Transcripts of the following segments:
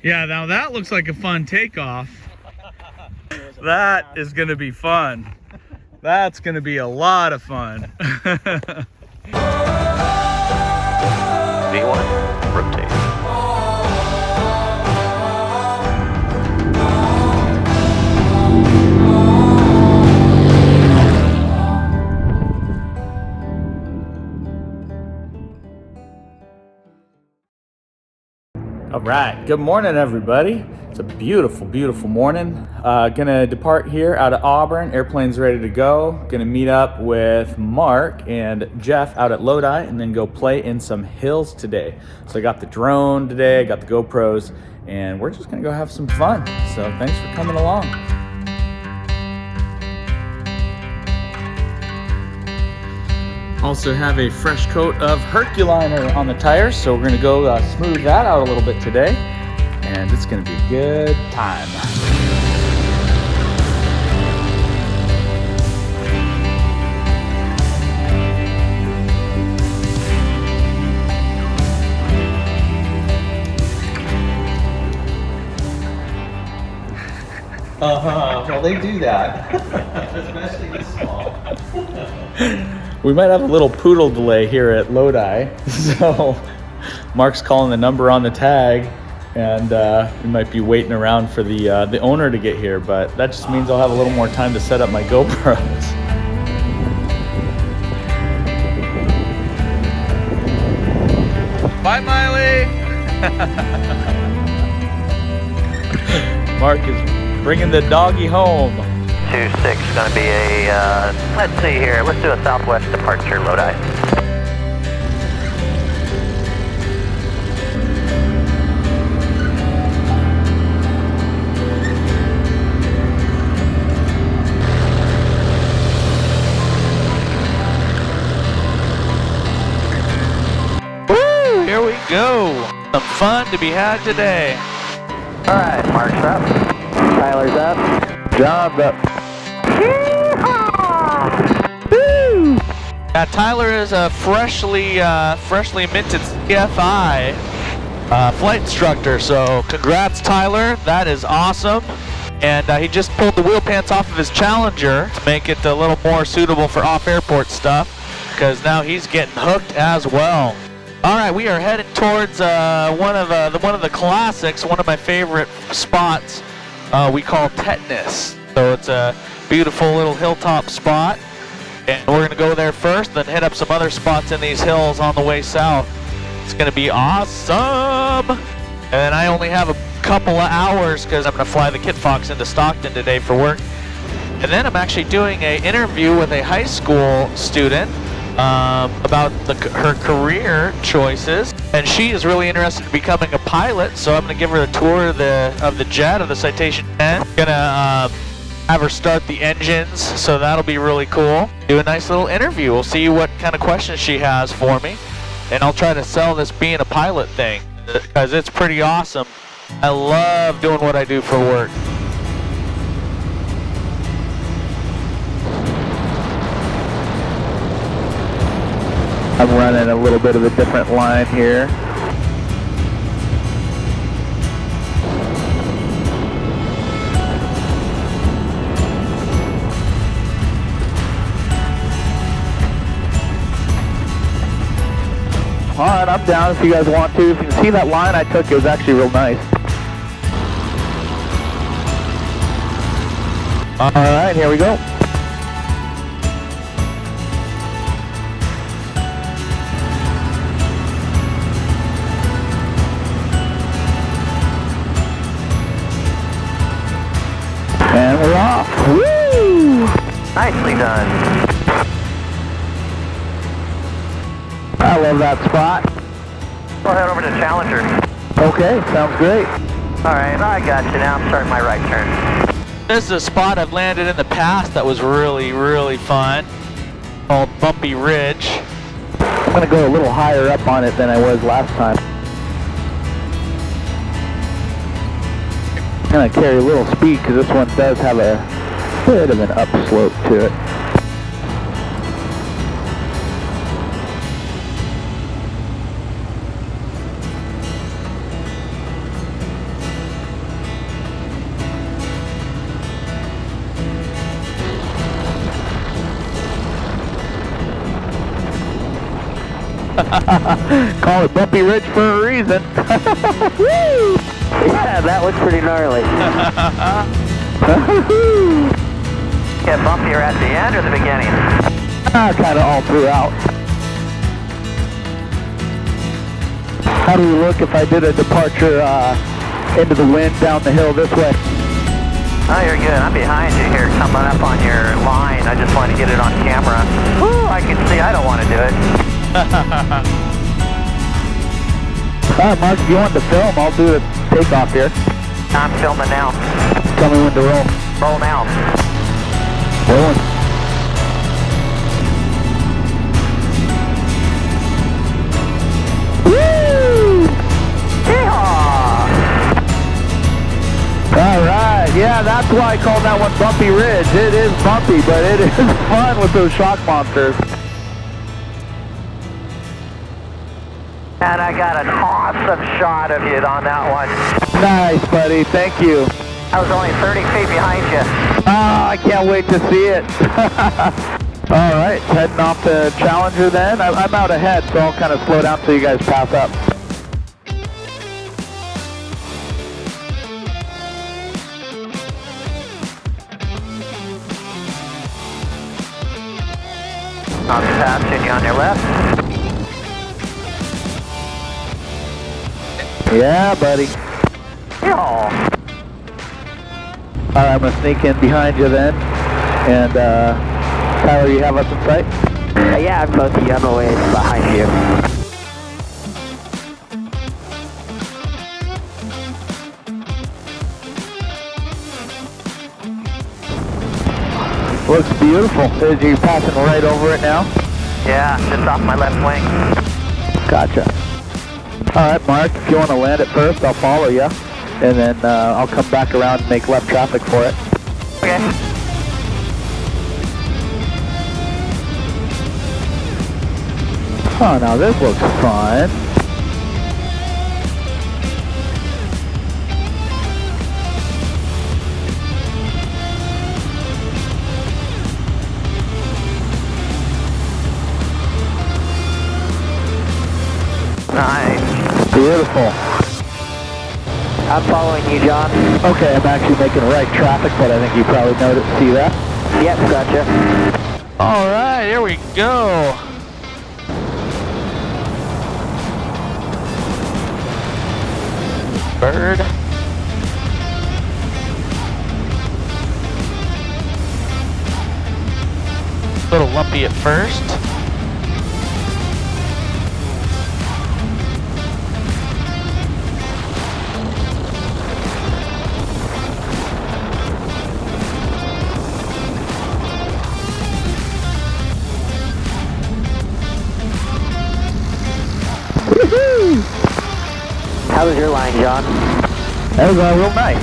Yeah, now that looks like a fun takeoff. That is going to be fun. That's going to be a lot of fun. V1, rotate. All right, good morning, everybody. It's a beautiful, beautiful morning. Gonna depart here out of Auburn. Airplane's ready to go. Gonna meet up with Mark and Jeff out at Lodi and then go play in some hills today. So I got the drone today, I got the GoPros, and we're just gonna go have some fun. So thanks for coming along. Also have a fresh coat of Herculiner on the tires, so we're gonna go smooth that out a little bit today, and it's gonna be a good time. Well, they do that, especially this small. We might have a little poodle delay here at Lodi, so Mark's calling the number on the tag, and we might be waiting around for the owner to get here, but that just means I'll have a little more time to set up my GoPros. Bye, Miley! Mark is bringing the doggy home. 26 is going to be a, let's see here, let's do a southwest departure, Lodi. Woo! Here we go. Some fun to be had today. All right, Mark's up. Tyler's up. Job up. Woo! Tyler is a freshly minted CFI flight instructor, so congrats, Tyler. That is awesome. And he just pulled the wheel pants off of his Challenger to make it a little more suitable for off-airport stuff, because now he's getting hooked as well. All right, we are headed towards one of the classics, one of my favorite spots. We call Tetanus. So it's a beautiful little hilltop spot, and we're gonna go there first, then hit up some other spots in these hills on the way south. It's gonna be awesome. And I only have a couple of hours because I'm gonna fly the Kitfox into Stockton today for work. And then I'm actually doing an interview with a high school student about her career choices, and she is really interested in becoming a pilot, so I'm going to give her a tour of the jet, of the Citation 10. Gonna have her start the engines, so that'll be really cool. Do a nice little interview. We'll see what kind of questions she has for me, and I'll try to sell this being a pilot thing, because it's pretty awesome. I love doing what I do for work. I'm running a little bit of a different line here. All right, I'm down if you guys want to. If you can see that line I took, it was actually real nice. All right, here we go. And we're off. Woo! Nicely done. I love that spot. We'll head over to Challenger. Okay, sounds great. All right, I got you now. I'm starting my right turn. This is a spot I've landed in the past that was really, really fun, called Bumpy Ridge. I'm going to go a little higher up on it than I was last time. I'm going to carry a little speed because this one does have a bit of an upslope to it. Call it Bumpy Ridge for a reason. Woo! Yeah, that was pretty gnarly. Get bumpier at the end or the beginning? Kind of all throughout. How do we look if I did a departure into the wind down the hill this way? Oh, you're good. I'm behind you here, coming up on your line. I just want to get it on camera. Woo, I can see. I don't want to do it. Mark, if you want to film, I'll do the takeoff here. I'm filming now. Tell me when to roll. Roll now. Rolling. Woo! Yeehaw! All right, yeah, that's why I call that one Bumpy Ridge. It is bumpy, but it is fun with those shock monsters. And I got an awesome shot of you on that one. Nice, buddy. Thank you. I was only 30 feet behind you. Oh, I can't wait to see it. All right, heading off the Challenger then. I'm out ahead, so I'll kind of slow down so you guys pass up. I'll be passing you on your left. Yeah, buddy. Yeehaw! All right, I'm gonna sneak in behind you then. And Tyler, you have us in sight? Yeah, I'm close to you. I'm always behind you. Looks beautiful. You're passing right over it now? Yeah, just off my left wing. Gotcha. All right, Mark, if you want to land it first, I'll follow you. And then I'll come back around and make left traffic for it. Okay. Oh, now this looks fun. Nice. Beautiful. I'm following you, John. Okay, I'm actually making right traffic, but I think you probably see that. Yep, gotcha. All right, here we go. Bird. A little lumpy at first. How was your line, John? That was real nice.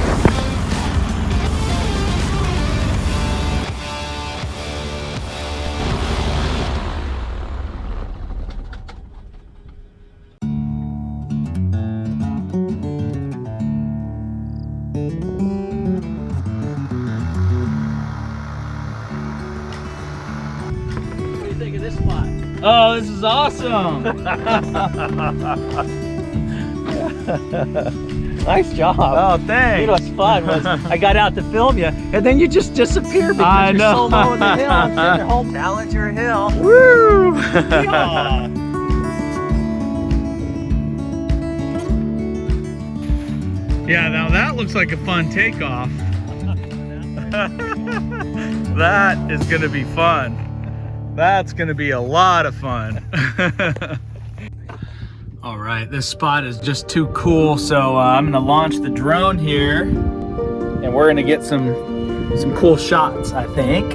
What do you think of this spot? Oh, this is awesome! Nice job. Oh, thanks. You know what's fun was I got out to film you, and then you just disappeared because you're so low on the hill. I'm sitting at home, Challenger Hill. Woo! Yeah. Yeah, now that looks like a fun takeoff. That is gonna be fun. That's gonna be a lot of fun. All right, this spot is just too cool, so I'm gonna launch the drone here, and we're gonna get some cool shots, I think.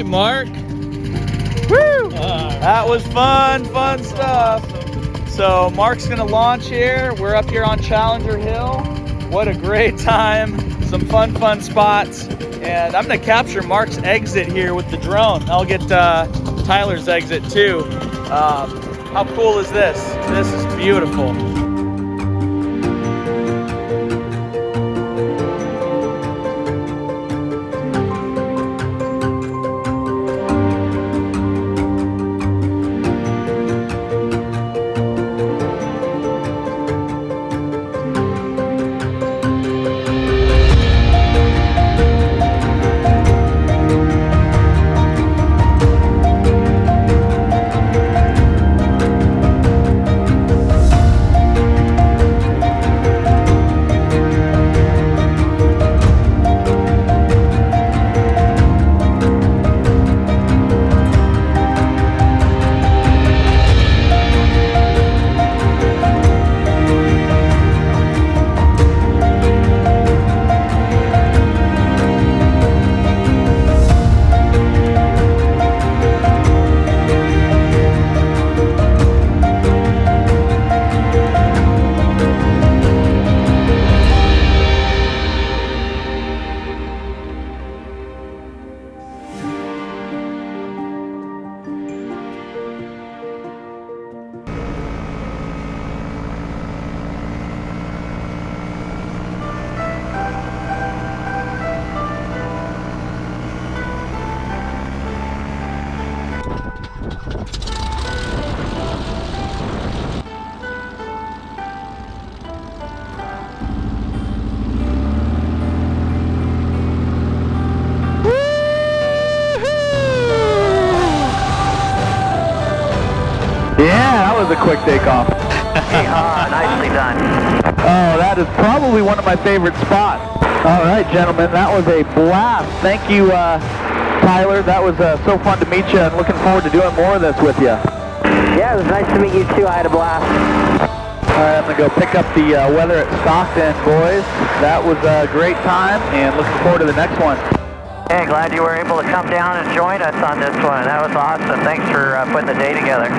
right, Mark. Woo! That was fun stuff. So Mark's gonna launch here. We're up here on Challenger Hill. What a great time. Some fun spots. And I'm gonna capture Mark's exit here with the drone. I'll get Tyler's exit too. How cool is this? This is beautiful. Yeah, that was a quick takeoff. Nicely done. Oh, that is probably one of my favorite spots. All right, gentlemen, that was a blast. Thank you, Tyler. That was so fun to meet you, and looking forward to doing more of this with you. Yeah, it was nice to meet you too. I had a blast. All right, I'm going to go pick up the weather at Stockton, boys. That was a great time, and looking forward to the next one. Hey, glad you were able to come down and join us on this one. That was awesome. Thanks for putting the day together.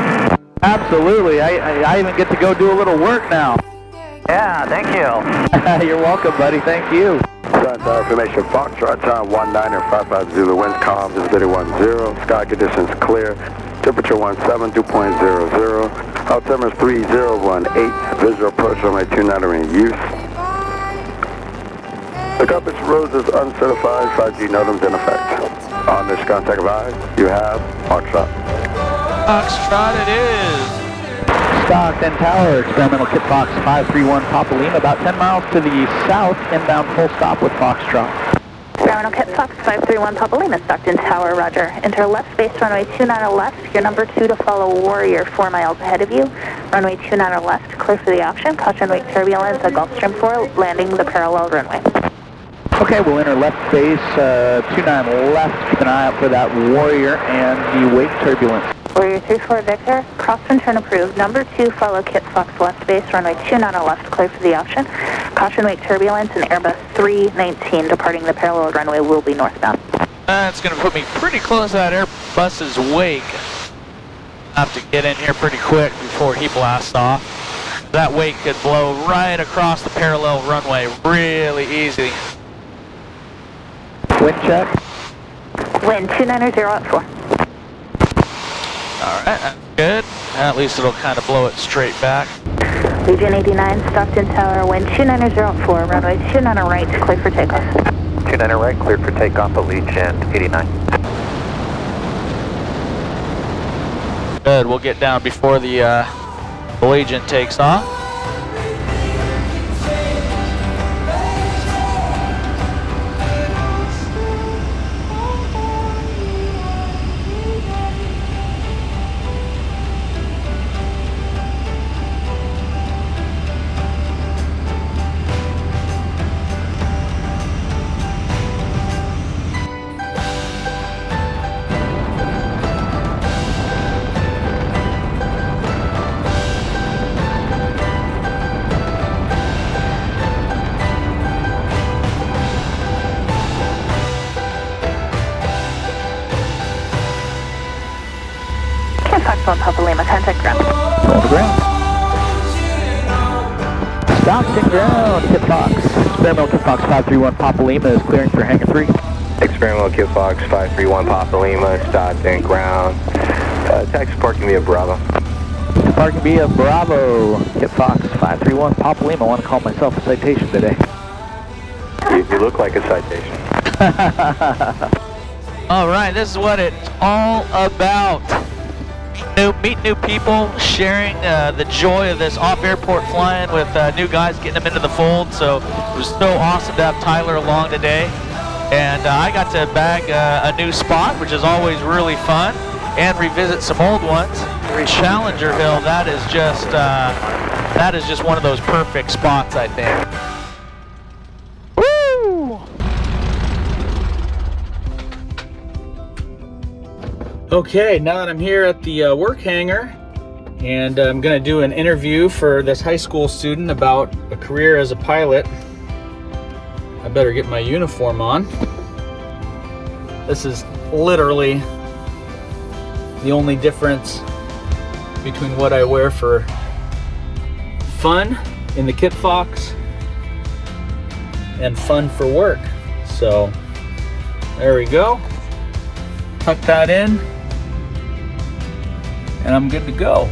Absolutely. I even get to go do a little work now. Yeah, thank you. You're welcome, buddy. Thank you. Tower information, Foxtrot, time 19.550, winds calm, visibility 10, sky conditions clear, temperature 17, 2.00, altimeter 3018, visual approach runway 29 are in use. The compass rose is uncertified, 5G nodems in effect. On this contact advise, you have Foxtrot. Foxtrot it is. Stockton Tower, experimental Kitfox 531 Papa Lima, about 10 miles to the south, inbound full stop with Foxtrot. Experimental Kitfox 531 Papa Lima, Stockton Tower, roger. Enter left space, runway 29 left, your number 2 to follow Warrior, 4 miles ahead of you. Runway 29 left, clear for the option, caution wake turbulence at Gulfstream 4, landing the parallel runway. Okay, we'll enter left space, 29 left, keep an eye out for that Warrior and the wake turbulence. Warrior 34 Victor, cross and turn approved. Number 2, follow Kitfox left base, runway 29 left, clear for the option. Caution wake turbulence and Airbus 319 departing the parallel runway will be northbound. That's going to put me pretty close to that Airbus's wake. I have to get in here pretty quick before he blasts off. That wake could blow right across the parallel runway really easy. Wind check. Wind 290 at 4. Alright, that's good. At least it'll kind of blow it straight back. Legion 89, Stockton Tower, wind 290 at 4, runway 29 right, clear for takeoff. 29 right, cleared for takeoff at Legion 89. Good, we'll get down before the Legion takes off. 61 Papa Lima, contact ground. Going to ground. Stockton ground, Kitfox. Experimental Kitfox 531 Papa Lima is clearing for hangar 3. Experimental Kitfox 531 Papa Lima, Stockton ground. Taxi parking via Bravo. Parking via Bravo, Kitfox 531 Papa Lima. I want to call myself a citation today. You look like a citation. All right, this is what it's all about. Meet new people, sharing the joy of this off-airport flying with new guys, getting them into the fold. So it was so awesome to have Tyler along today. And I got to bag a new spot, which is always really fun, and revisit some old ones. Challenger Hill, that is just one of those perfect spots, I think. Woo! Okay, now that I'm here at the work hangar, and I'm gonna do an interview for this high school student about a career as a pilot. I better get my uniform on. This is literally the only difference between what I wear for fun in the Kitfox and fun for work. So there we go. Tuck that in, and I'm good to go.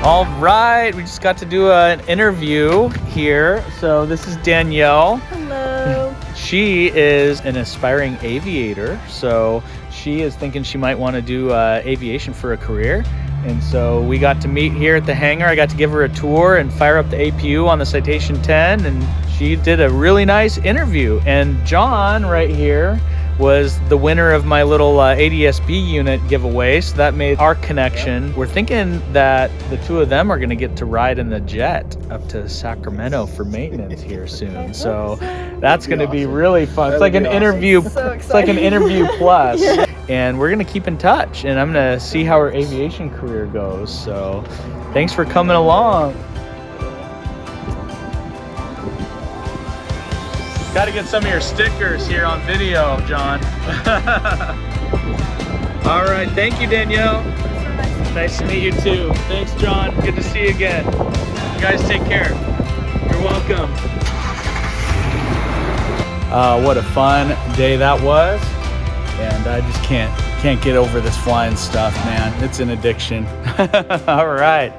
All right, we just got to do an interview here. So this is Danielle. Hello. She is an aspiring aviator. So she is thinking she might want to do aviation for a career. And so we got to meet here at the hangar. I got to give her a tour and fire up the APU on the Citation 10. And she did a really nice interview. And John right here was the winner of my little ADSB unit giveaway, so that made our connection. We're thinking that the two of them are going to get to ride in the jet up to Sacramento for maintenance here soon. So that's going to be really fun. It's like an interview. It's like an interview plus. Yeah. And we're going to keep in touch, and I'm going to see how her aviation career goes. So thanks for coming along. Got to get some of your stickers here on video, John. All right, thank you, Danielle. Nice to meet you too. Thanks, John. Good to see you again. You guys take care. You're welcome. What a fun day that was. And I just can't get over this flying stuff, man. It's an addiction. All right.